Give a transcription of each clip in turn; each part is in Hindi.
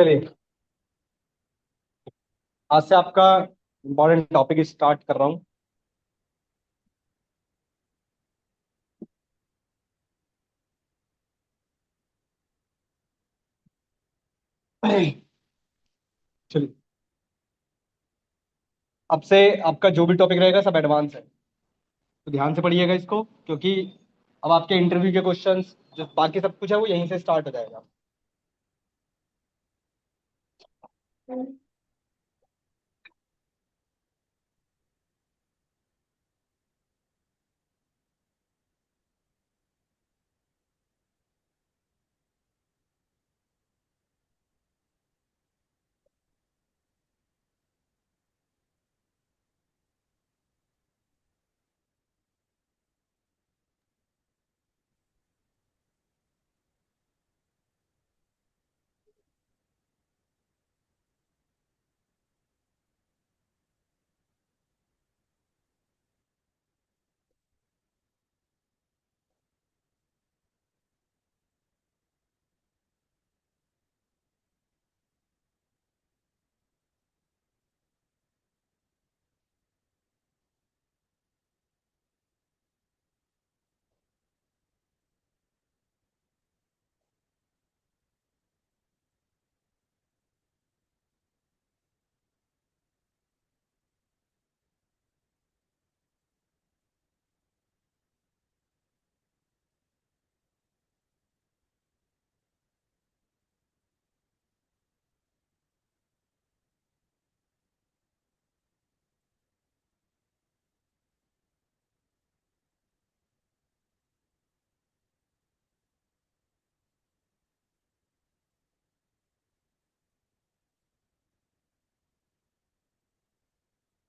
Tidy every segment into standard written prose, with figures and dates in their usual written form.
चलिए, आज से आपका इम्पोर्टेंट टॉपिक स्टार्ट कर रहा हूँ। चलिए, अब से आपका जो भी टॉपिक रहेगा सब एडवांस है, तो ध्यान से पढ़िएगा इसको, क्योंकि अब आपके इंटरव्यू के क्वेश्चंस जो बाकी सब कुछ है वो यहीं से स्टार्ट हो जाएगा।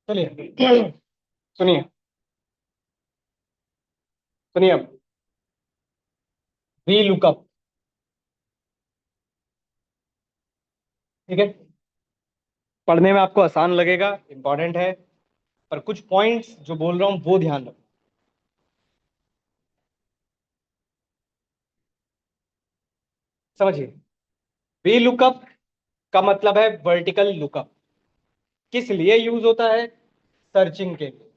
चलिए, सुनिए सुनिए अब वी लुकअप। ठीक है, पढ़ने में आपको आसान लगेगा, इंपॉर्टेंट है, पर कुछ पॉइंट्स जो बोल रहा हूँ वो ध्यान रखो। समझिए, वी लुकअप का मतलब है वर्टिकल लुकअप। किस लिए यूज होता है? सर्चिंग के लिए।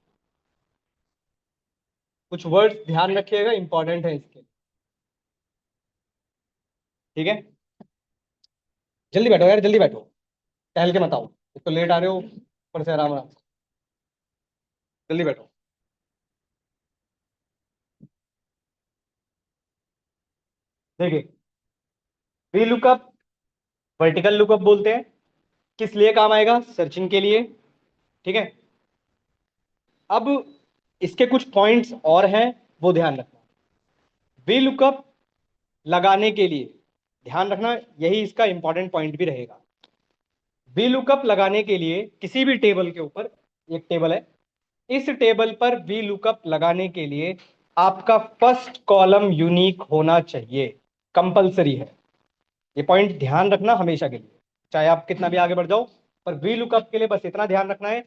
कुछ वर्ड्स ध्यान रखिएगा, इंपॉर्टेंट है इसके। ठीक है, जल्दी बैठो यार, जल्दी बैठो, टहल के मत आओ। एक तो लेट आ रहे हो, ऊपर से आराम आराम से। जल्दी बैठो। देखिए, वी लुकअप वर्टिकल लुकअप बोलते हैं। किस लिए काम आएगा? सर्चिंग के लिए। ठीक है, अब इसके कुछ पॉइंट्स और हैं, वो ध्यान रखना। वी लुकअप लगाने के लिए ध्यान रखना, यही इसका इंपॉर्टेंट पॉइंट भी रहेगा। वी लुकअप लगाने के लिए किसी भी टेबल के ऊपर, एक टेबल है, इस टेबल पर वी लुकअप लगाने के लिए आपका फर्स्ट कॉलम यूनिक होना चाहिए, कंपलसरी है। ये पॉइंट ध्यान रखना हमेशा के लिए, चाहे आप कितना भी आगे बढ़ जाओ, पर वी लुकअप के लिए बस इतना ध्यान रखना है,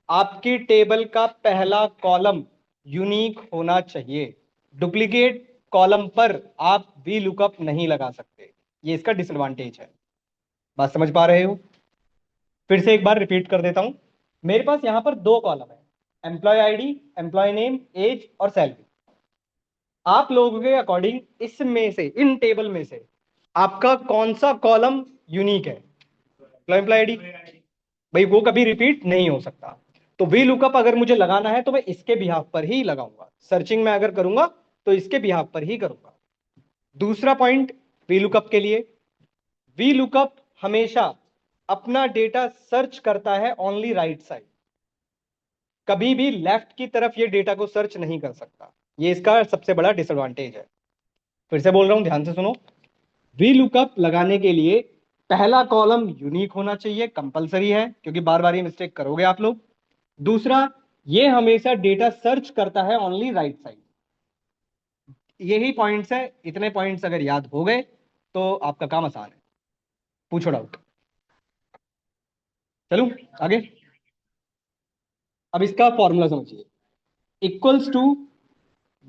आपकी टेबल का पहला कॉलम यूनिक होना चाहिए। डुप्लीकेट कॉलम पर आप वी लुकअप नहीं लगा सकते, ये इसका डिसएडवांटेज है। बात समझ पा रहे हो? फिर से एक बार रिपीट कर देता हूं। मेरे पास यहां पर दो कॉलम है, employee ID, employee name, age और सैलरी। आप लोगों के अकॉर्डिंग इसमें से, इन टेबल में से आपका कौन सा कॉलम यूनिक है? Employee ID. भाई वो कभी रिपीट नहीं हो सकता, तो वी लुकअप अगर मुझे लगाना है तो मैं इसके बिहाफ पर ही लगाऊंगा। सर्चिंग में अगर करूंगा तो इसके बिहाफ पर ही करूंगा। दूसरा पॉइंट, वी लुकअप के लिए, वी लुकअप हमेशा अपना डेटा सर्च करता है ओनली राइट साइड। कभी भी लेफ्ट की तरफ ये डेटा को सर्च नहीं कर सकता, ये इसका सबसे बड़ा डिसएडवांटेज है। फिर से बोल रहा हूं, ध्यान से सुनो। वी लुकअप लगाने के लिए पहला कॉलम यूनिक होना चाहिए, कंपलसरी है, क्योंकि बार बार ये मिस्टेक करोगे आप लोग। दूसरा, ये हमेशा डेटा सर्च करता है ओनली राइट साइड। यही पॉइंट्स है, इतने पॉइंट्स अगर याद हो गए तो आपका काम आसान है। पूछो डाउट। चलूं आगे? अब इसका फॉर्मूला समझिए, इक्वल्स टू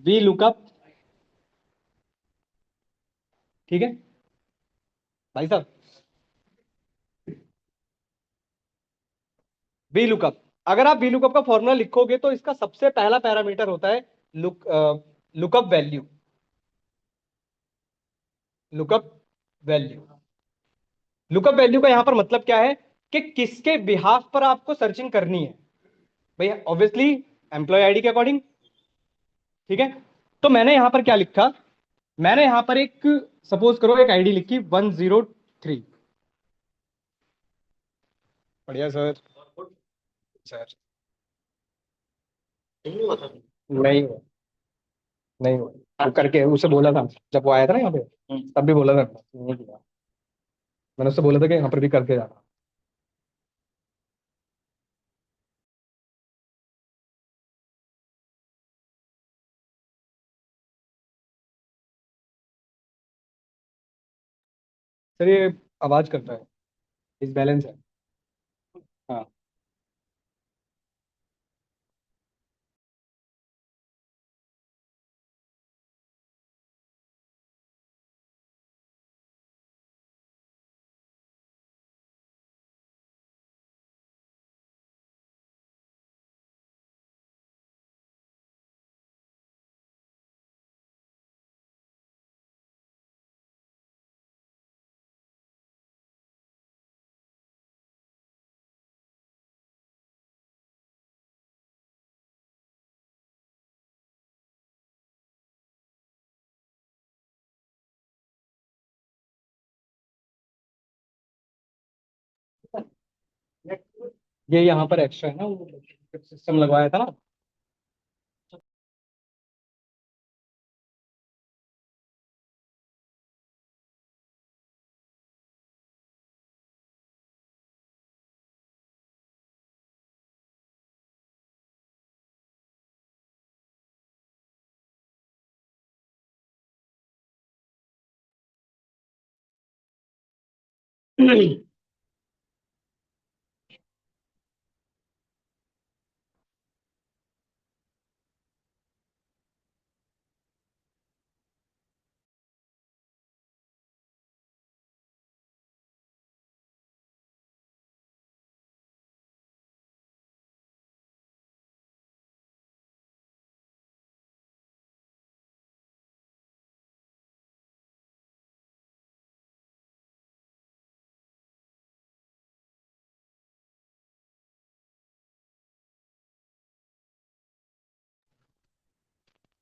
वी लुकअप। ठीक है भाई साहब, वी लुकअप, अगर आप वी लुकअप का फॉर्मूला लिखोगे तो इसका सबसे पहला पैरामीटर होता है lookup value. Lookup value, lookup value का यहां पर मतलब क्या है कि किसके बिहाफ पर आपको सर्चिंग करनी है। भैया ऑब्वियसली एम्प्लॉय आईडी के अकॉर्डिंग, ठीक है। तो मैंने यहां पर क्या लिखा, मैंने यहां पर एक, सपोज करो एक आईडी लिखी 103। बढ़िया सर। सर नहीं हुआ, नहीं हुआ। आप करके उसे बोला था जब वो आया था ना यहाँ पे, तब भी बोला था, नहीं किया। मैंने उससे बोला था कि यहाँ पर भी करके जाना। सर ये आवाज करता है, इस बैलेंस है। हाँ। ये यहाँ पर एक्स्ट्रा है ना, वो सिस्टम लगवाया था ना।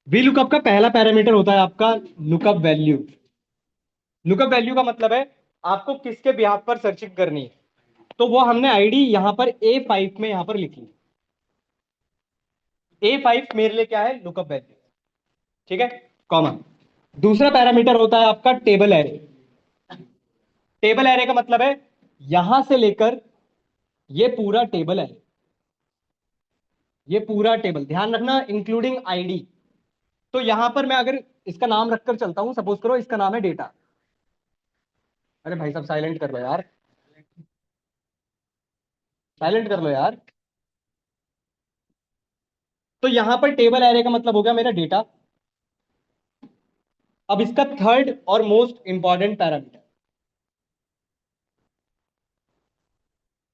वी लुकअप का पहला पैरामीटर होता है आपका लुकअप वैल्यू। लुकअप वैल्यू का मतलब है आपको किसके बिहाफ पर सर्चिंग करनी है। तो वो हमने आईडी यहां पर A5 में यहां पर लिखी। A5 मेरे लिए क्या है, लुकअप वैल्यू, ठीक है, कॉमा। दूसरा पैरामीटर होता है आपका टेबल एरे। टेबल एरे का मतलब है यहां से लेकर ये पूरा टेबल है, ये पूरा टेबल ध्यान रखना, इंक्लूडिंग आईडी। तो यहां पर मैं अगर इसका नाम रखकर चलता हूं, सपोज करो इसका नाम है डेटा। अरे भाई साहब साइलेंट कर लो यार, साइलेंट कर लो यार। तो यहां पर टेबल एरे का मतलब हो गया मेरा डेटा। अब इसका थर्ड और मोस्ट इंपॉर्टेंट पैरामीटर,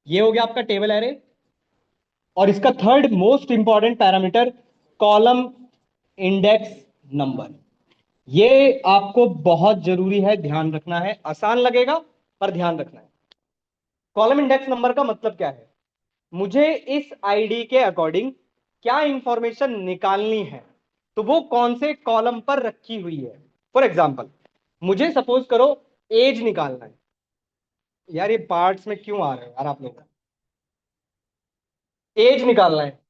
ये हो गया आपका टेबल एरे। और इसका third most important parameter column index number. ये आपको बहुत जरूरी है, ध्यान रखना है, आसान लगेगा पर ध्यान रखना है। कॉलम इंडेक्स नंबर का मतलब क्या है, मुझे इस आईडी के अकॉर्डिंग क्या इंफॉर्मेशन निकालनी है, तो वो कौन से कॉलम पर रखी हुई है। फॉर एग्जाम्पल मुझे सपोज करो एज निकालना है। यार ये पार्ट्स में क्यों आ रहे हो यार आप लोग, एज निकालना है।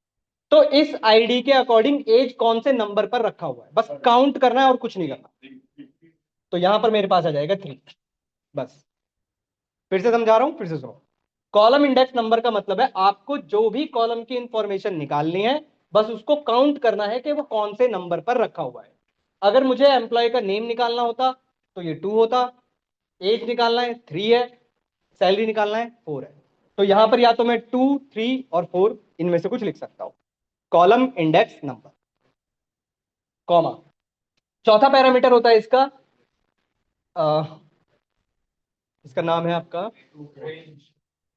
तो इस आईडी के अकॉर्डिंग एज कौन से नंबर पर रखा हुआ है, बस काउंट करना है और कुछ नहीं करना। तो यहां पर मेरे पास आ जाएगा 3, बस। फिर से समझा रहा हूं, फिर से सुनो। कॉलम इंडेक्स नंबर का मतलब है आपको जो भी कॉलम की इंफॉर्मेशन निकालनी है, बस उसको काउंट करना है कि वो कौन से नंबर पर रखा हुआ है। अगर मुझे एम्प्लॉय का नेम निकालना होता तो ये 2 होता, एज निकालना है 3 है, सैलरी निकालना है 4 है। तो यहां पर या तो मैं 2, 3 और 4 इनमें से कुछ लिख सकता हूं। Column index number, comma. चौथा पैरामीटर होता है इसका, अ, इसका नाम है आपका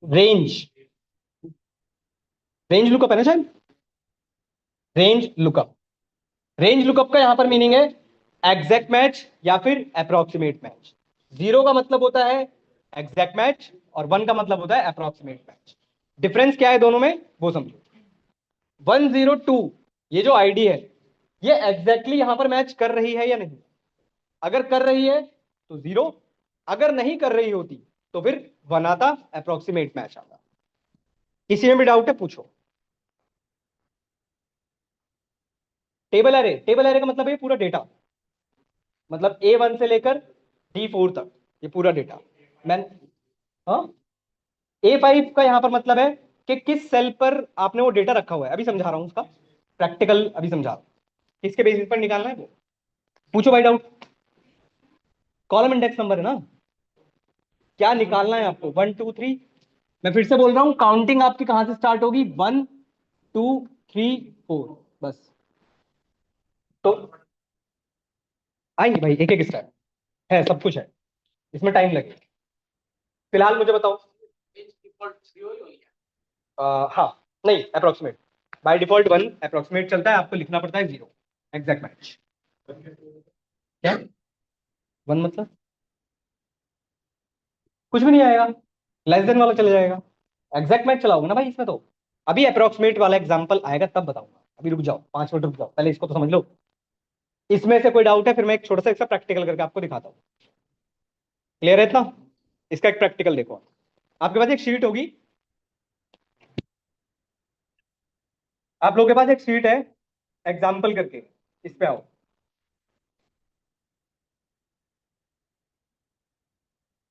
रेंज। रेंज लुकअप है ना शायद, रेंज लुकअप। रेंज लुकअप का यहां पर मीनिंग है एग्जैक्ट मैच या फिर अप्रोक्सीमेट मैच। जीरो का मतलब होता है एग्जैक्ट मैच और वन का मतलब होता है अप्रोक्सीमेट मैच। डिफरेंस क्या है दोनों में वो समझो। 102 ये जो आईडी है ये एग्जैक्टली यहां पर मैच कर रही है या नहीं। अगर कर रही है तो जीरो, अगर नहीं कर रही होती तो फिर वन आता, अप्रोक्सीमेट मैच आता। किसी में भी डाउट है पूछो। टेबल एरे का मतलब है पूरा डेटा, मतलब A1 से लेकर D4 तक ये पूरा डेटा। मैं हाँ, A5 का यहां पर मतलब है कि किस सेल पर आपने वो डेटा रखा हुआ है। अभी समझा रहा हूं उसका प्रैक्टिकल, अभी समझा रहा हूं किसके बेसिस पर निकालना है वो। पूछो भाई डाउट। कॉलम इंडेक्स नंबर है ना, क्या निकालना है आपको, 1 2 3। मैं फिर से बोल रहा हूं काउंटिंग आपकी कहां से स्टार्ट होगी, 1 2 3 4 बस। तो आएंगे भाई एक एक स्टेप, है सब कुछ है, इसमें टाइम लगेगा। फिलहाल मुझे बताओ। हाँ, नहीं approximate, by default one, approximate चलता है, आपको लिखना पड़ता है जीरो। एग्जैक्ट मैच क्या, वन मतलब कुछ भी नहीं आएगा, लेस देन वाला चले जाएगा। एग्जैक्ट मैच चलाऊंगा ना भाई इसमें तो। अभी अप्रोक्सीमेट वाला एग्जांपल आएगा तब बताऊंगा, अभी रुक जाओ 5 मिनट रुक जाओ, पहले इसको तो समझ लो। इसमें से कोई डाउट है फिर मैं एक छोटा सा इसका प्रैक्टिकल करके आपको दिखाता हूँ। क्लियर है इतना। इसका एक प्रैक्टिकल देखो। आपके पास एक शीट होगी, आप लोगों के पास एक शीट है, एग्जाम्पल करके इस पे आओ।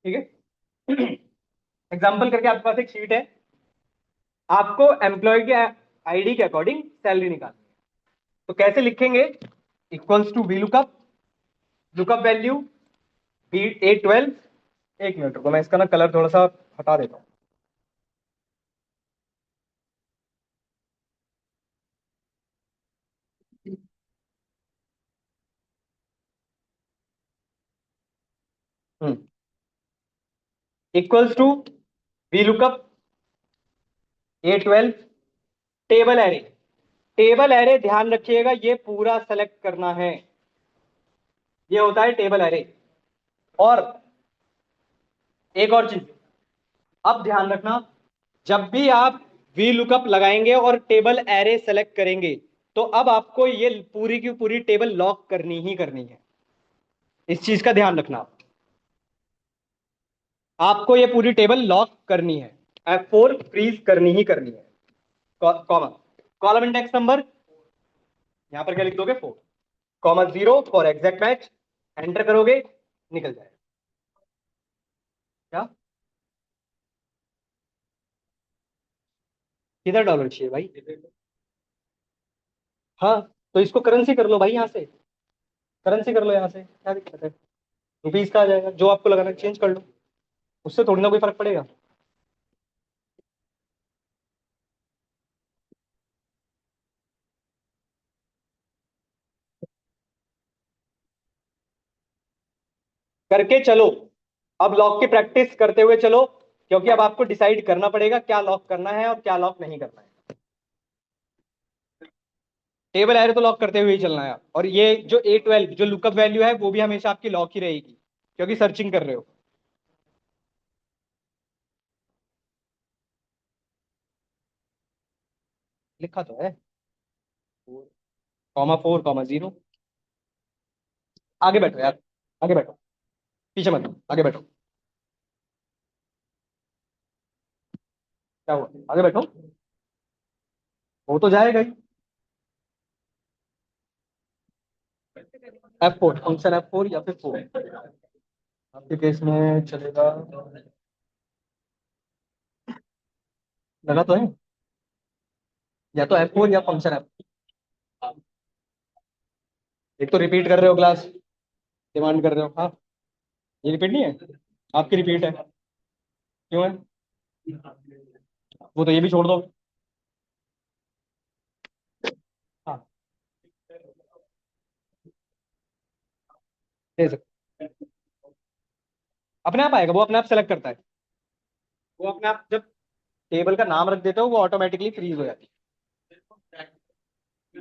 ठीक है एग्जाम्पल करके आपके पास एक शीट है, आपको एम्प्लॉय के आईडी के अकॉर्डिंग सैलरी निकालनी है। तो कैसे लिखेंगे, equals to V lookup, lookup value B812। एक मिनट रुको, मैं इसका ना कलर थोड़ा सा हटा देता हूँ। Equals to V lookup A12 table array. Table array ध्यान रखिएगा ये पूरा सेलेक्ट करना है, ये होता है टेबल एरे। और एक और चीज, अब ध्यान रखना, जब भी आप वी लुकअप लगाएंगे और टेबल एरे सेलेक्ट करेंगे तो अब आपको ये पूरी की पूरी टेबल लॉक करनी ही करनी है। इस चीज का ध्यान रखना, आपको ये पूरी टेबल लॉक करनी है, F4 फ्रीज करनी ही करनी है। कॉमा, कॉलम इंडेक्स नंबर यहां पर क्या लिख दोगे 4, comma 0 for exact match, enter करोगे निकल जाएगा। क्या, किधर डॉलर चाहिए भाई। हाँ, तो इसको करेंसी कर लो भाई, यहाँ से करेंसी कर लो, यहाँ से क्या दिक्कत है। रुपीज का आ जाएगा, जो आपको लगाना चेंज कर लो, उससे थोड़ी ना कोई फर्क पड़ेगा। करके चलो, अब लॉक की प्रैक्टिस करते हुए चलो, क्योंकि अब आपको डिसाइड करना पड़ेगा क्या लॉक करना है और क्या लॉक नहीं करना है। टेबल एरे तो लॉक करते हुए ही चलना है, और ये जो A12 जो लुकअप वैल्यू है वो भी हमेशा आपकी लॉक ही रहेगी, क्योंकि सर्चिंग कर रहे हो। लिखा तो है, कॉमा 4 कॉमा 0। आगे बैठो यार, आगे बैठो, पीछे मत आगे बैठो। क्या हुआ, आगे बैठो, हो तो जाएगा ही। F4 फंक्शन, F4 या फिर 4 आपके केस में चलेगा, लगा तो है, या तो F4 या फंक्शन F। एक तो रिपीट कर रहे हो क्लास, डिमांड कर रहे हो। हाँ, ये रिपीट नहीं है, आपकी रिपीट है, क्यों है, वो तो ये भी छोड़ दो। हाँ, दे सकते, अपने आप आएगा, वो अपने आप सेलेक्ट करता है, वो अपने आप जब टेबल का नाम रख देते हो वो ऑटोमेटिकली फ्रीज हो जाती है।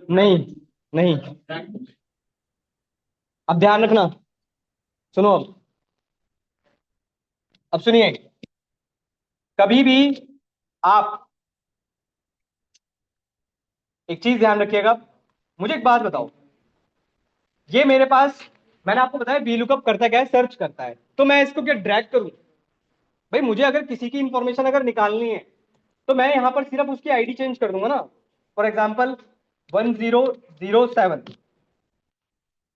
नहीं, नहीं। अब ध्यान रखना, सुनो अब सुनिए। कभी भी आप एक चीज ध्यान रखिएगा, मुझे एक बात बताओ, ये मेरे पास, मैंने आपको बताया वी लुकअप करता क्या है, सर्च करता है, तो मैं इसको क्या ड्रैग करूं? भाई मुझे अगर किसी की इंफॉर्मेशन अगर निकालनी है तो मैं यहां पर सिर्फ उसकी आईडी चेंज कर दूंगा ना। फॉर एग्जाम्पल 1007,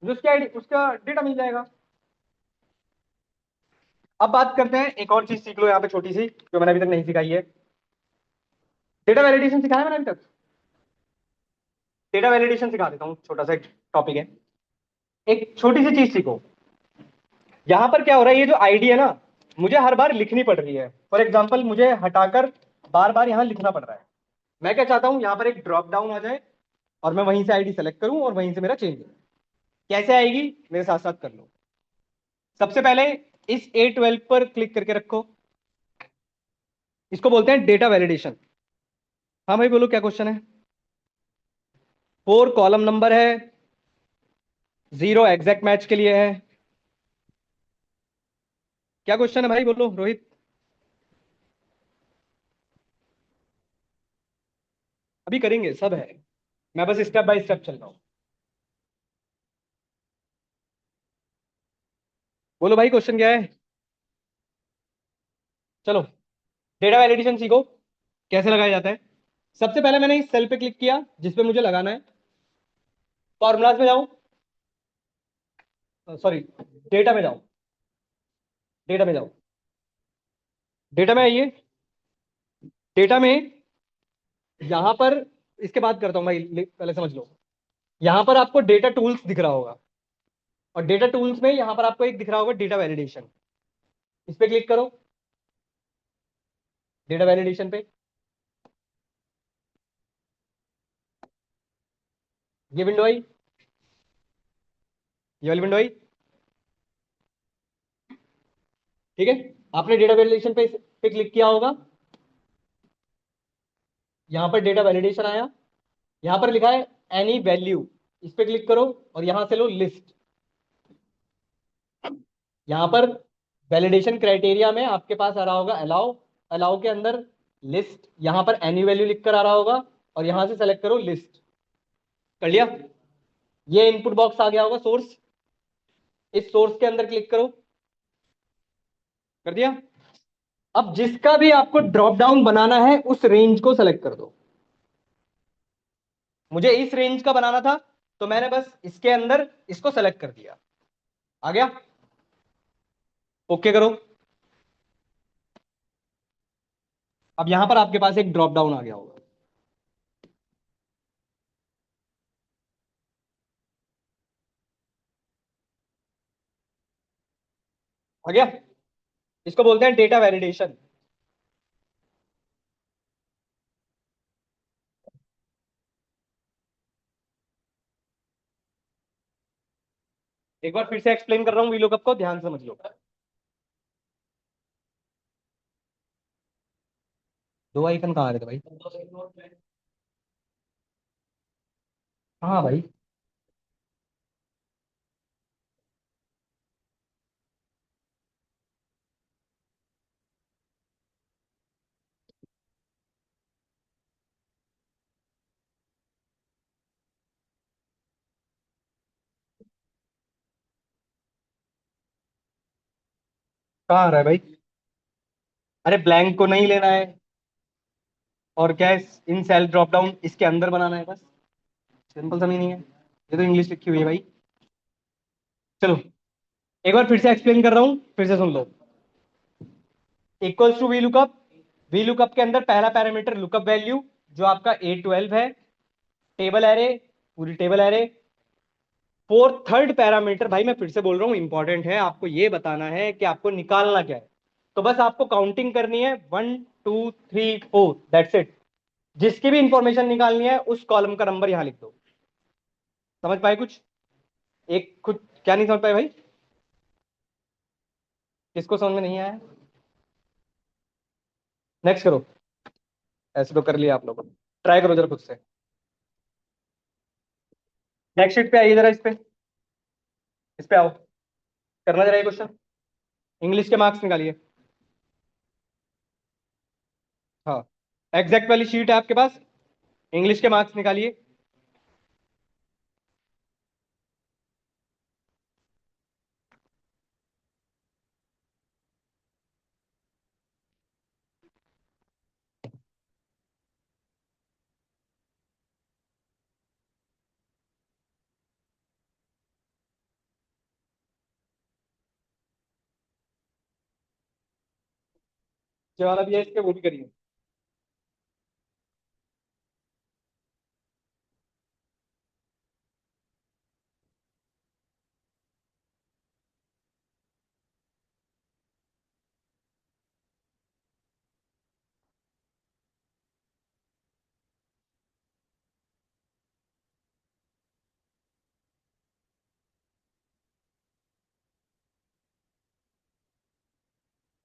मुझे उसकी आईडी, उसका डेटा मिल जाएगा। अब बात करते हैं, एक और चीज सीख लो यहाँ पे छोटी सी, जो मैंने अभी तक नहीं सिखाई है। डेटा वैलिडेशन सिखाया मैंने अभी तक? डेटा वैलिडेशन सिखा देता हूँ, छोटा सा एक टॉपिक है। एक छोटी सी चीज सीखो, यहां पर क्या हो रहा है, ये जो आईडी है ना, मुझे हर बार लिखनी पड़ रही है। फॉर एग्जाम्पल मुझे हटाकर बार बार यहां लिखना पड़ रहा है। मैं क्या चाहता हूं, यहां पर एक ड्रॉप डाउन आ जाए और मैं वहीं से आईडी सेलेक्ट करूं और वहीं से मेरा चेंज हो। कैसे आएगी, मेरे साथ साथ कर लो। सबसे पहले इस A12 पर क्लिक करके रखो, इसको बोलते हैं डेटा वैलिडेशन। हाँ भाई बोलो, क्या क्वेश्चन है? 4 कॉलम नंबर है, 0 एग्जैक्ट मैच के लिए है। क्या क्वेश्चन है भाई, बोलो रोहित। अभी करेंगे, सब है, मैं बस स्टेप बाय स्टेप चल रहा हूं। बोलो भाई, क्वेश्चन क्या है? चलो, डेटा वैलिडेशन सीखो कैसे लगाया जाता है। सबसे पहले मैंने इस सेल पे क्लिक किया जिस पे मुझे लगाना है, फॉर्मूलाज में जाओ, सॉरी, डेटा में जाओ, डेटा में जाओ, डेटा में आइए। डेटा में यहां पर, इसके बाद करता हूं भाई, पहले समझ लो। यहां पर आपको डेटा टूल्स दिख रहा होगा, और डेटा टूल्स में यहां पर आपको एक दिख रहा होगा डेटा वैलिडेशन, इस पे क्लिक करो। डेटा वैलिडेशन पे ये विंडो आई, ये वाली विंडो आई, ठीक है। आपने डेटा वैलिडेशन पे क्लिक किया होगा, यहां पर डेटा वैलिडेशन आया, यहां पर लिखा है एनी वैल्यू, इस पे क्लिक करो और यहां से लो लिस्ट। यहां पर वैलिडेशन क्राइटेरिया में आपके पास आ रहा होगा अलाउ, अलाउ के अंदर लिस्ट, यहां पर एनी वैल्यू लिख कर आ रहा होगा, और यहां से सेलेक्ट करो लिस्ट। कर लिया? ये इनपुट बॉक्स आ गया होगा सोर्स, इस सोर्स के अंदर क्लिक करो। कर दिया? अब जिसका भी आपको ड्रॉप डाउन बनाना है उस रेंज को सेलेक्ट कर दो। मुझे इस रेंज का बनाना था, तो मैंने बस इसके अंदर इसको सेलेक्ट कर दिया। आ गया? ओके करो। अब यहां पर आपके पास एक ड्रॉप डाउन आ गया होगा। आ गया? इसको बोलते हैं डेटा वैलिडेशन। एक बार फिर से एक्सप्लेन कर रहा हूं वीलुकअप को, ध्यान से समझ लो। दो आइकन कहाँ आ रहे थे भाई? हाँ भाई, कहाँ आ रहा है भाई? अरे ब्लैंक को नहीं लेना है, और क्या है, इन सेल ड्रॉप डाउन इसके अंदर बनाना है बस, सिंपल सा मीनिंग है। ये तो इंग्लिश लिखी हुई है भाई। चलो, एक बार फिर से एक्सप्लेन कर रहा हूं, फिर से सुन लो। Equals to V lookup, V lookup के अंदर पहला पैरामीटर लुकअप वैल्यू, जो आपका A12 है, टेबल एरे, पूरी table array. Fourth third parameter, भाई मैं फिर से बोल रहा हूं, इंपॉर्टेंट है, आपको ये बताना है कि आपको निकालना क्या है। तो बस आपको काउंटिंग करनी है, 1 2 3 4, दैट्स इट। जिसकी भी इंफॉर्मेशन निकालनी है उस कॉलम का नंबर यहां लिख दो। समझ पाए कुछ? एक कुछ क्या नहीं समझ पाए भाई? किसको समझ में नहीं आया? नेक्स्ट करो। ऐसे तो कर लिया आप लोगों ने। ट्राई करो जरा खुद से। नेक्स्ट शीट पे आइए जरा, इस पे आओ। करना जरा ये क्वेश्चन। इंग्लिश के मार्क्स निकालिए। हाँ, एग्जैक्ट वाली शीट है आपके पास। इंग्लिश के मार्क्स निकालिए। जो वाला भी है इसके वो भी करिए।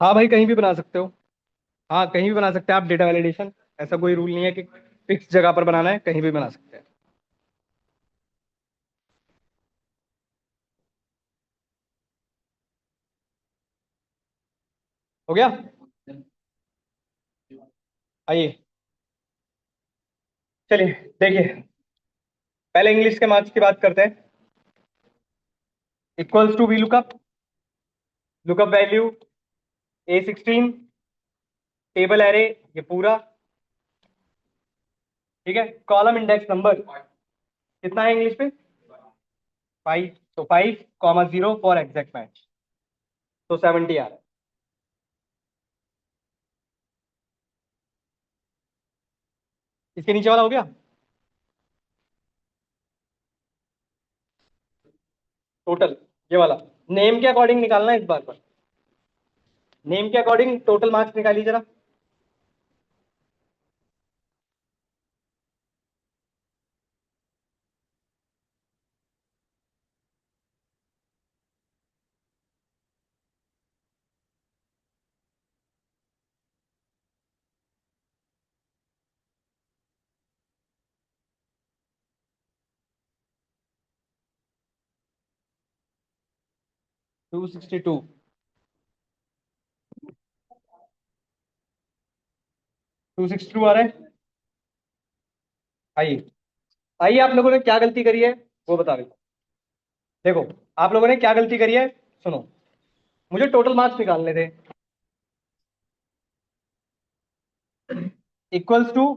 हाँ भाई, कहीं भी बना सकते हो। हाँ, कहीं भी बना सकते हैं आप डेटा वैलिडेशन। ऐसा कोई रूल नहीं है कि फिक्स जगह पर बनाना है, कहीं भी बना सकते हैं। हो गया। आइए, चलिए देखिए। पहले इंग्लिश के मार्क्स की बात करते हैं। Equals to V lookup. Lookup value A16, table array ये पूरा। ठीक है, कॉलम इंडेक्स नंबर कितना है इंग्लिश पे? 5। तो 5,0 फॉर एग्जैक्ट मैच। तो 70 आ रहा है। इसके नीचे वाला हो गया। टोटल ये वाला नेम के अकॉर्डिंग निकालना है इस बार पर। नेम के अकॉर्डिंग टोटल मार्क्स निकालिए जरा। 262। 262 आ रहा है। आइए। आइए, आप लोगों ने क्या गलती करी है वो बता रहे। देखो, आप लोगों ने क्या गलती करी है, सुनो। मुझे टोटल मार्क्स निकालने थे। Equals to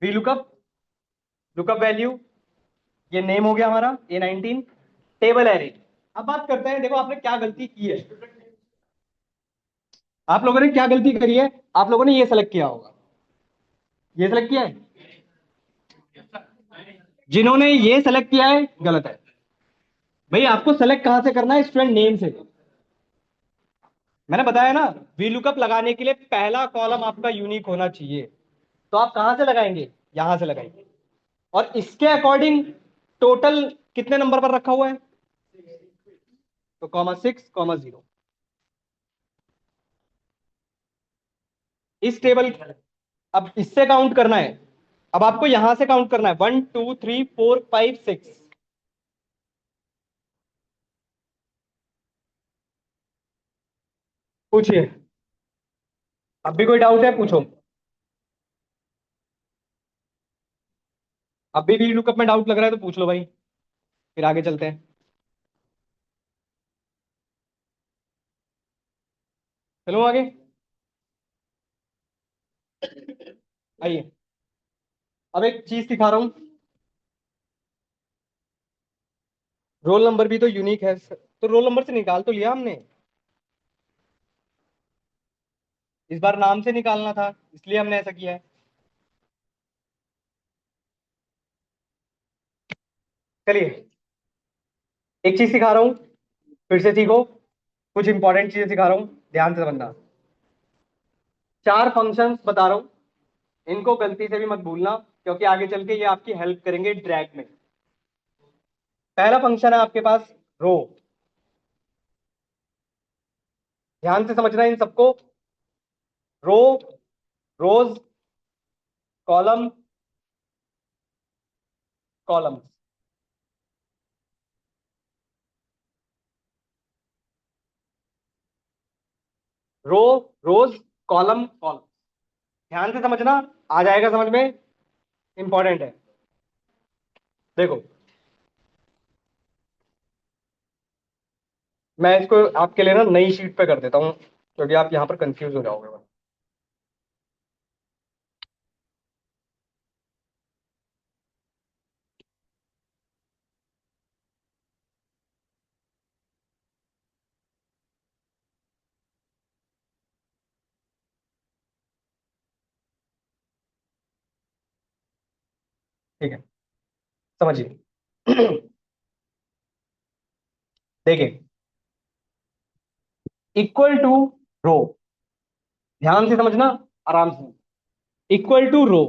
V lookup. Lookup value ये नेम हो गया हमारा A19। Table array. अब बात करते हैं, देखो आपने क्या गलती की है। आप लोगों ने क्या गलती करी है? आप लोगों ने ये सेलेक्ट किया होगा। ये सेलेक्ट किया है। जिन्होंने ये सेलेक्ट किया है गलत है। भाई, आपको सेलेक्ट कहां से करना है? स्टूडेंट नेम से। मैंने बताया ना, वी लुकअप लगाने के लिए पहला कॉलम आपका यूनिक होना चाहिए। तो आप कहां से लगाएंगे? यहां से लगाएंगे। और इसके अकॉर्डिंग टोटल कितने नंबर पर रखा हुआ है? तो ,6,0। इस टेबल, अब इससे काउंट करना है। अब आपको यहां से काउंट करना है, 1 2 3 4 5 6। पूछिए। अब भी कोई डाउट है? पूछो। अब भी लुकअप में डाउट लग रहा है तो पूछ लो भाई, फिर आगे चलते हैं। चलो आगे। आइए। अब एक चीज सिखा रहा हूं। रोल नंबर भी तो यूनिक है, तो रोल नंबर से निकाल तो लिया हमने। इस बार नाम से निकालना था, इसलिए हमने ऐसा किया है। चलिए, एक चीज सिखा रहा हूं, फिर से सीखो। कुछ इंपॉर्टेंट चीजें सिखा रहा हूं, ध्यान से समझना। 4 फंक्शंस बता रहा हूं, इनको गलती से भी मत भूलना, क्योंकि आगे चल के ये आपकी हेल्प करेंगे ड्रैग में। पहला फंक्शन है आपके पास रो। ध्यान से समझना इन सबको। रो, रोज, कॉलम, कॉलम, रो, रोज, कॉलम, कॉलम। ध्यान से समझना, आ जाएगा समझ में, इंपॉर्टेंट है। देखो, मैं इसको आपके लिए ना नई शीट पे कर देता हूँ, क्योंकि आप यहाँ पर कंफ्यूज हो जाओगे। ठीक है, समझिए। देखिए, इक्वल टू रो, ध्यान से समझना, आराम से। इक्वल टू रो,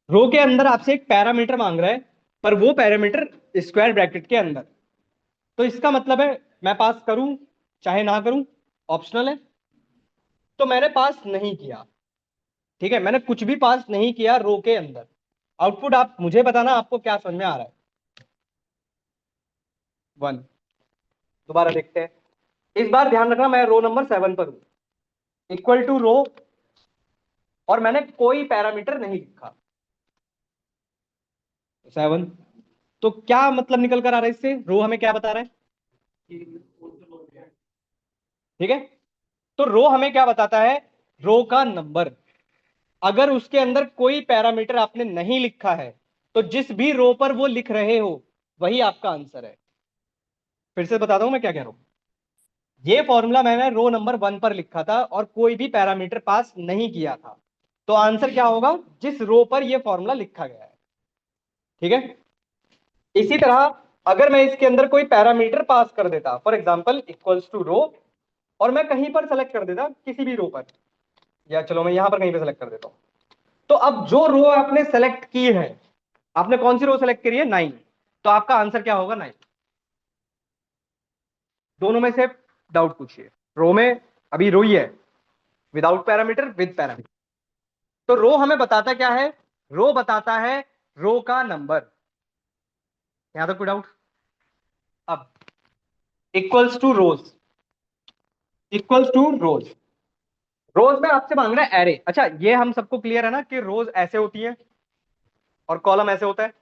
रो के अंदर आपसे एक पैरामीटर मांग रहा है, पर वो पैरामीटर स्क्वायर ब्रैकेट के अंदर। तो इसका मतलब है मैं पास करूं चाहे ना करूं, ऑप्शनल है। तो मैंने पास नहीं किया, ठीक है, मैंने कुछ भी पास नहीं किया रो के अंदर। आउटपुट आप मुझे बताना, आपको क्या समझ में आ रहा है। 1। दोबारा देखते हैं। इस बार ध्यान रखना, मैं रो नंबर 7 पर हूं। इक्वल टू रो, और मैंने कोई पैरामीटर नहीं लिखा, 7। तो क्या मतलब निकल कर आ रहा है इससे, रो हमें क्या बता रहा है, ठीक है। तो रो हमें क्या बताता है, रो का नंबर। अगर उसके अंदर कोई पैरामीटर आपने नहीं लिखा है, तो जिस भी रो पर वो लिख रहे हो वही आपका आंसर है। फिर से बताता हूं मैं क्या कह रहा हूं। ये फॉर्मूला मैंने रो नंबर 1 पर लिखा था और कोई भी पैरामीटर पास नहीं किया था, तो आंसर क्या होगा, जिस रो पर यह फॉर्मूला लिखा गया है, ठीक है। इसी तरह अगर मैं इसके अंदर कोई पैरामीटर पास कर देता, फॉर एग्जाम्पल इक्वल्स टू रो, और मैं कहीं पर सेलेक्ट कर देता, किसी भी रो पर, या चलो मैं यहां पर कहीं पर सेलेक्ट कर देता हूं। तो अब जो रो आपने सेलेक्ट की है, आपने कौन सी रो सेलेक्ट करी है, 9। तो आपका आंसर क्या होगा, 9। दोनों में से डाउट पूछिए। रो में अभी रो ही है, विदाउट पैरामीटर, विद पैरामीटर। तो रो हमें बताता क्या है, रो बताता है रो का नंबर। यहां तक कोई डाउट। अब equals to rows, equals to rows, rows में आपसे मांग रहा है एरे। अच्छा, ये हम सबको क्लियर है ना कि रोज ऐसे होती है और कॉलम ऐसे होता है,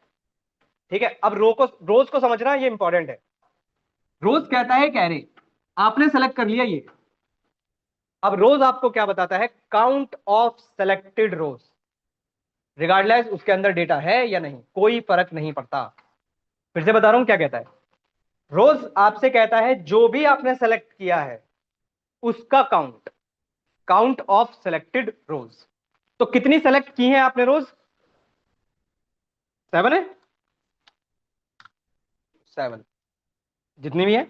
ठीक है। अब रोज को समझना, ये इंपॉर्टेंट है। रोज कहता है एक एरे, आपने सेलेक्ट कर लिया ये। अब रोज आपको क्या बताता है, count of selected rows, regardless उसके अंदर डेटा है या नहीं, कोई फर्क नहीं पड़ता। फिर से बता रहा हूं क्या कहता है। रोज आपसे कहता है जो भी आपने सेलेक्ट किया है उसका काउंट, काउंट ऑफ सेलेक्टेड रोज। तो कितनी सेलेक्ट की हैं आपने रोज, 7 है, 7, जितनी भी है,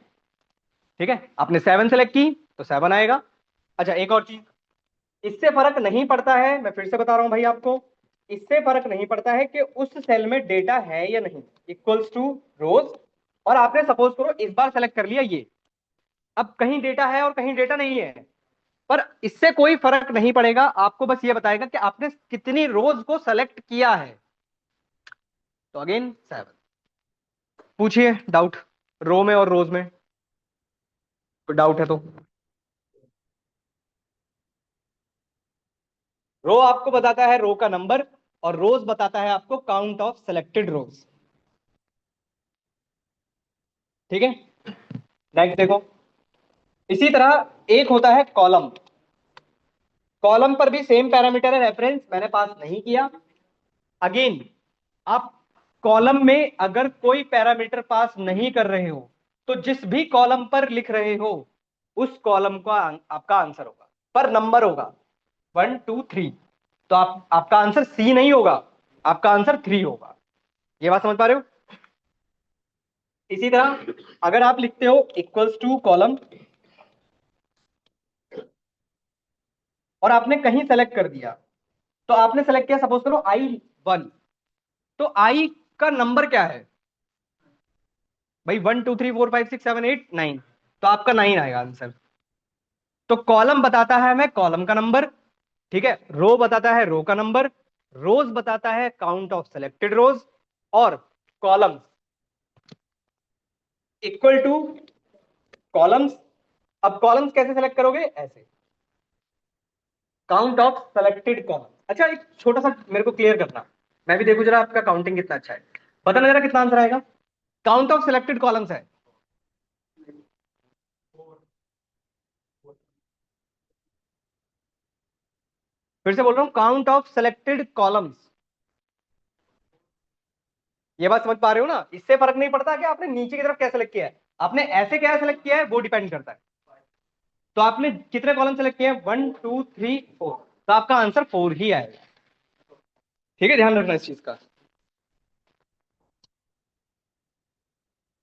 ठीक है। आपने 7 सेलेक्ट की तो 7 आएगा। अच्छा, एक और चीज, इससे फर्क नहीं पड़ता है, मैं फिर से बता रहा हूं भाई आपको, इससे फर्क नहीं पड़ता है कि उस सेल में डेटा है या नहीं, इक्वल्स टू रोज। और आपने सपोज करो इस बार सेलेक्ट कर लिया ये, अब कहीं डेटा है और कहीं डेटा नहीं है, पर इससे कोई फर्क नहीं पड़ेगा, आपको बस ये बताएगा कि आपने कितनी रोज को सेलेक्ट किया है। तो अगेन 7। पूछिए डाउट, रो में और रोज में कोई डाउट है तो। रो आपको बताता है रो का नंबर, और रोज बताता है आपको काउंट ऑफ सेलेक्टेड रोज, ठीक है। नेक्स्ट देखो, इसी तरह एक होता है कॉलम। कॉलम पर भी सेम पैरामीटर है, रेफरेंस मैंने पास नहीं किया। अगेन, आप कॉलम में अगर कोई पैरामीटर पास नहीं कर रहे हो, तो जिस भी कॉलम पर लिख रहे हो उस कॉलम का आपका आंसर होगा, पर नंबर होगा 1 2 3। तो आपका आंसर सी नहीं होगा, आपका आंसर 3 होगा। ये बात समझ पा रहे हो। इसी तरह अगर आप लिखते हो इक्वल्स टू कॉलम, और आपने कहीं सेलेक्ट कर दिया, तो आपने सेलेक्ट किया सपोज करो I1, तो आई का नंबर क्या है भाई, 1 2 3 4 5 6 7 8 9, तो आपका 9 आएगा आंसर। तो कॉलम बताता है हमें कॉलम का नंबर, ठीक है, रो बताता है रो का नंबर, रोज बताता है काउंट ऑफ सेलेक्टेड रोज, और कॉलम्स इक्वल टू कॉलम्स। अब कॉलम्स कैसे सेलेक्ट करोगे? ऐसे, काउंट ऑफ सेलेक्टेड कॉलम्स। अच्छा, एक छोटा सा मेरे को क्लियर करना, मैं भी देखू जरा आपका काउंटिंग कितना अच्छा है। बताना जरा कितना आंसर आएगा। काउंट ऑफ सिलेक्टेड कॉलम्स है, फिर से बोल रहा हूं, काउंट ऑफ सेलेक्टेड कॉलम्स। ये बात समझ पा रहे हो ना? इससे फर्क नहीं पड़ता कि आपने नीचे की तरफ क्या सेलेक्ट किया है, आपने ऐसे क्या सेलेक्ट किया है वो डिपेंड करता है। तो आपने कितने कॉलम सेलेक्ट किए हैं? 1 2 3 4, तो आपका आंसर 4 ही आएगा। ठीक है, ध्यान रखना इस चीज का।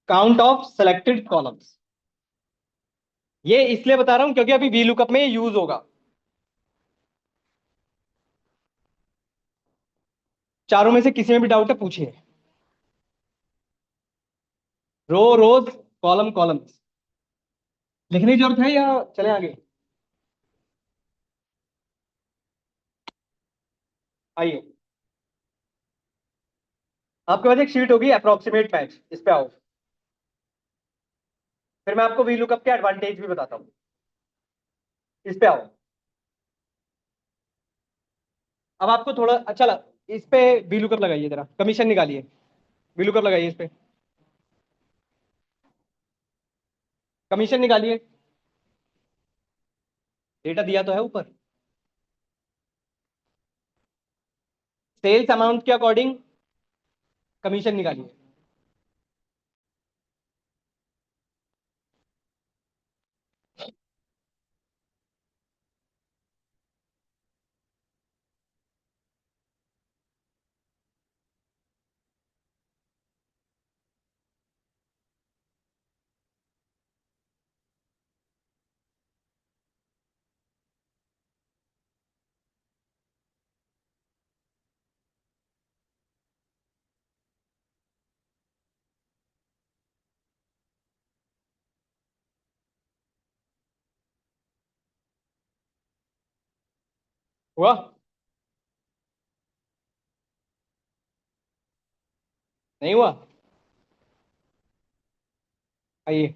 काउंट ऑफ सेलेक्टेड कॉलम्स, ये इसलिए बता रहा हूं क्योंकि अभी वी लुकअप में यूज होगा। चारों में से किसी में भी डाउट है पूछिए। रो रोज, कॉलम कॉलम्स, लिखने की जरूरत है या चले आगे? आइए, आपके पास एक शीट होगी अप्रोक्सीमेट मैच, इस पे आओ। फिर मैं आपको वी लुकअप के एडवांटेज भी बताता हूँ। इस पे आओ। अब आपको थोड़ा अच्छा लगा, इस पे वी लुकअप लगाइए, जरा कमीशन निकालिए, वी लुकअप लगाइए इस पे, कमीशन निकालिए। डेटा दिया तो है ऊपर। सेल्स अमाउंट के अकॉर्डिंग कमीशन निकालिए। हुआ? नहीं हुआ? आइए,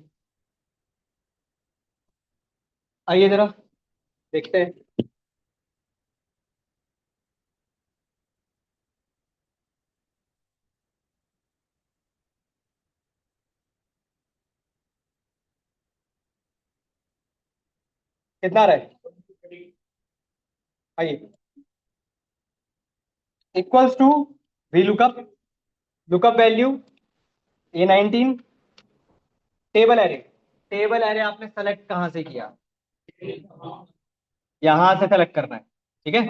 आइए जरा देखते हैं। कितना आ रहा है? आइए, equals to V lookup, lookup value A19, table array. Table array आपने सेलेक्ट कहां से किया? यहां से सेलेक्ट करना है, ठीक है।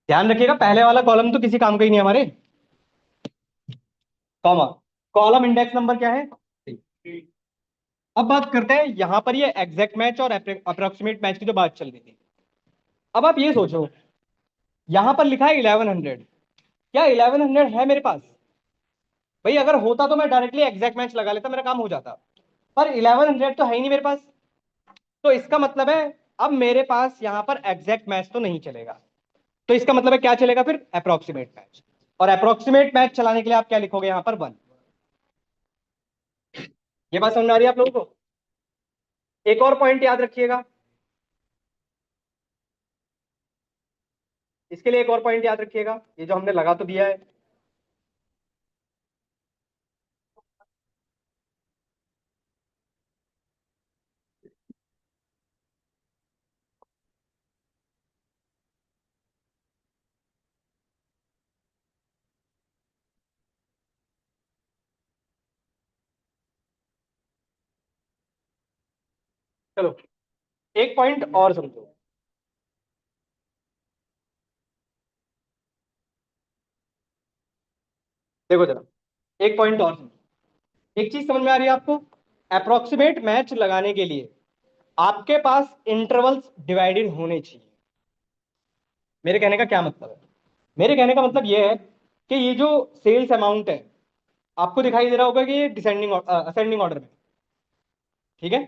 ध्यान रखिएगा, पहले वाला कॉलम तो किसी काम का ही नहीं है हमारे। कॉमा, कॉलम इंडेक्स नंबर क्या है? अब बात करते हैं, यहां पर ये एग्जैक्ट मैच और अप्रोक्सीमेट मैच की जो बात चल रही थी। अब आप ये सोचो, यहां पर लिखा है 1100, क्या 1100 है मेरे पास? भाई अगर होता तो मैं डायरेक्टली एग्जैक्ट मैच लगा लेता, मेरा काम हो जाता। पर 1100 तो है ही नहीं मेरे पास। तो इसका मतलब है अब मेरे पास यहां पर एग्जैक्ट मैच तो नहीं चलेगा। तो इसका मतलब है क्या चलेगा फिर? Approximate match. और अप्रोक्सीमेट मैच चलाने के लिए आप क्या लिखोगे यहां पर? 1। ये बात समझ आ रही है आप लोगों को? एक और पॉइंट याद रखिएगा, इसके लिए एक और पॉइंट याद रखिएगा, ये जो हमने लगा तो दिया है। चलो, एक पॉइंट और समझो। देखो जरा, एक पॉइंट और समझो। एक चीज समझ में आ रही है आपको? अप्रोक्सीमेट मैच लगाने के लिए आपके पास इंटरवल्स डिवाइडेड होने चाहिए। मेरे कहने का क्या मतलब है? मेरे कहने का मतलब यह है कि ये जो सेल्स अमाउंट है, आपको दिखाई दे रहा होगा कि ये डिसेंडिंग असेंडिंग ऑर्डर में, ठीक है।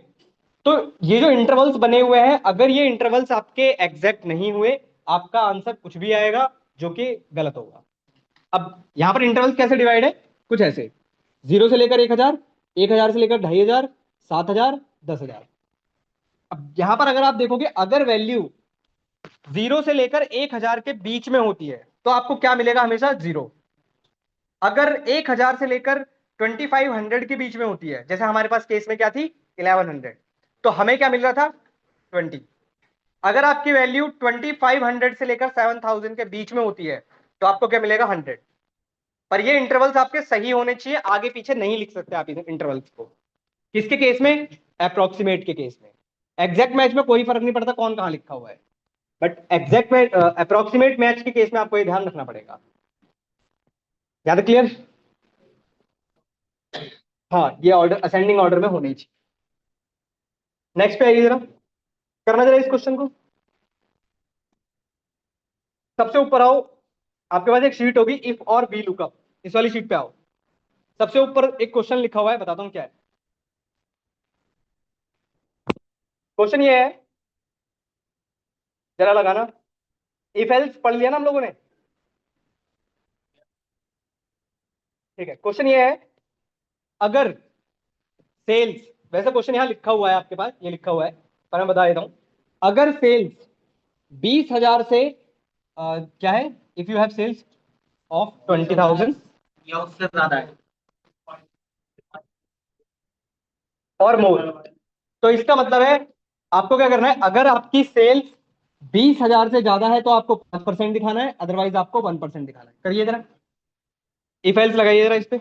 तो ये जो इंटरवल्स बने हुए हैं, अगर ये इंटरवल्स आपके एग्जैक्ट नहीं हुए, आपका आंसर कुछ भी आएगा, जो कि गलत होगा। अब यहां पर इंटरवल कैसे डिवाइड है, कुछ ऐसे, 0 से लेकर 1000, 1000 से लेकर 2500, 7000, 10,000। अब यहां पर अगर आप देखोगे, अगर वैल्यू 0 से लेकर 1000 के बीच में होती है तो आपको क्या मिलेगा, हमेशा 0। अगर 1000 से लेकर 2500 के बीच में होती है, जैसे हमारे पास केस में क्या थी, 1100, तो हमें क्या मिल रहा था, 20। अगर आपकी वैल्यू 2500 से लेकर 7000 के बीच में होती है तो आपको क्या मिलेगा, 100। पर ये इंटरवल्स आपके सही होने चाहिए, आगे पीछे नहीं लिख सकते आप इन इंटरवल्स को। किसके केस में, अप्रोक्सीमेट के केस में। एग्जैक्ट मैच में कोई फर्क नहीं पड़ता कौन कहां लिखा हुआ है, but exact match, approximate match के केस में आपको ये ध्यान रखना पड़ेगा। ज्यादा क्लियर। हाँ, ये ऑर्डर असेंडिंग ऑर्डर में होनी चाहिए। नेक्स्ट पे आइए जरा, करना जरा इस क्वेश्चन को। सबसे ऊपर आओ, आपके पास एक शीट होगी, इफ और वी लुकअप, इस वाली शीट पे आओ। सबसे ऊपर एक क्वेश्चन लिखा हुआ है, बताता हूं क्या है क्वेश्चन। ये है, जरा लगाना। इफ एल्स पढ़ लिया ना हम लोगों ने, ठीक है। क्वेश्चन ये है, अगर सेल्स, वैसे क्वेश्चन यहां लिखा हुआ है आपके पास, ये लिखा हुआ है, पर मैं बता देता हूं। अगर सेल्स 20,000 से क्या है, if you have sales of 20,000 या उससे ज्यादा है और मोर, तो इसका मतलब है आपको क्या करना है, अगर आपकी सेल्स 20,000 से ज्यादा है तो आपको 5% दिखाना है, अदरवाइज आपको 1% दिखाना है। करिए जरा, इफ एल्स लगाइए जरा इस पे।